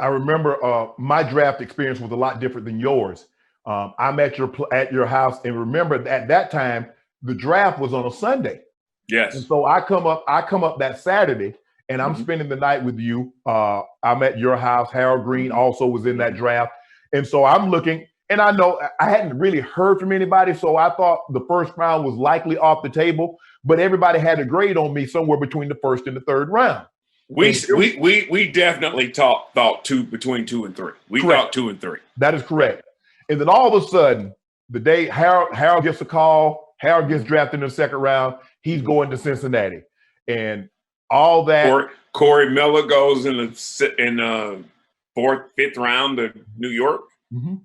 I remember my draft experience was a lot different than yours. I'm at your house, and remember at that time the draft was on a Sunday. Yes. And so I come up that Saturday, and I'm spending the night with you. I'm at your house. Harold Green also was in that draft, and so I'm looking, and I know I hadn't really heard from anybody, so I thought the first round was likely off the table. But everybody had a grade on me somewhere between the first and the third round. We definitely thought between 2 and 3. We thought 2 and 3. That is correct. And then all of a sudden, the day Harold gets a call, Harold gets drafted in the second round. He's going to Cincinnati, and all that. Corey Miller goes in the fourth, fifth round to New York,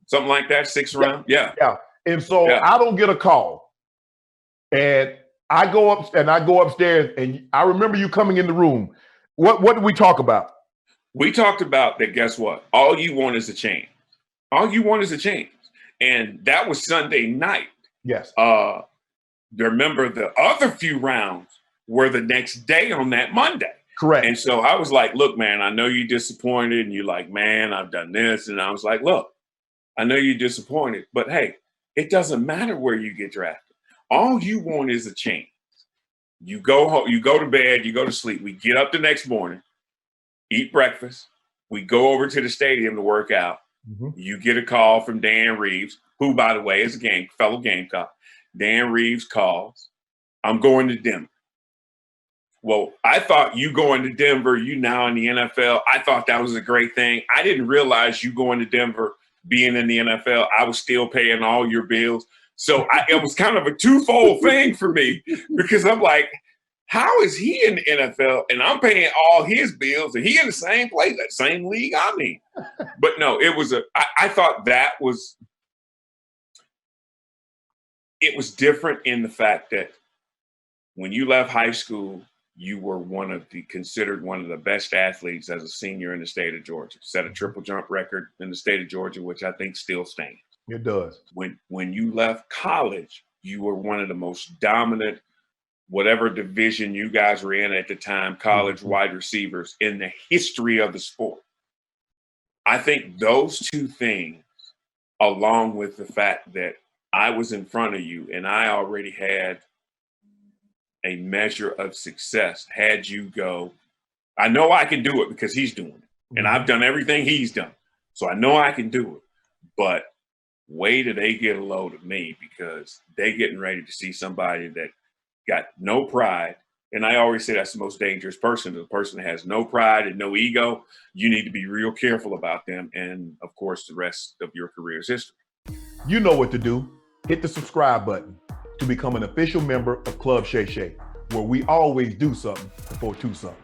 something like that. Sixth round, yeah. And so I don't get a call, and I go upstairs, and I remember you coming in the room. What did we talk about? We talked about that. Guess what? All you want is a change. All you want is a change, and that was Sunday night. Yes. Remember, the other few rounds were the next day on that Monday. Correct. And so I was like, look, man, I know you're disappointed. And you're like, man, I've done this. And I was like, look, I know you're disappointed, but hey, it doesn't matter where you get drafted. All you want is a change. You go home, you go to bed, you go to sleep. We get up the next morning, eat breakfast. We go over to the stadium to work out. You get a call from Dan Reeves, who, by the way, is a fellow Gamecock. Dan Reeves calls, I'm going to Denver. Well, I thought you going to Denver, you now in the NFL, I thought that was a great thing. I didn't realize you going to Denver, being in the NFL, I was still paying all your bills. So it was kind of a twofold thing for me, because I'm like, how is he in the NFL and I'm paying all his bills and he in the same place, that same league I'm in? But no, I thought that was, it was different in the fact that when you left high school, you were considered one of the best athletes as a senior in the state of Georgia. Set a triple jump record in the state of Georgia, which I think still stands. It does. When you left college, you were one of the most dominant, whatever division you guys were in at the time, college wide receivers in the history of the sport. I think those two things, along with the fact that I was in front of you and I already had a measure of success, had you go, I know I can do it because he's doing it. And I've done everything he's done. So I know I can do it. But wait till they get a load of me, because they getting ready to see somebody that got no pride. And I always say that's the most dangerous person. The person that has no pride and no ego. You need to be real careful about them. And of course, the rest of your career is history. You know what to do. Hit the subscribe button to become an official member of Club Shay Shay, where we always do something for two something.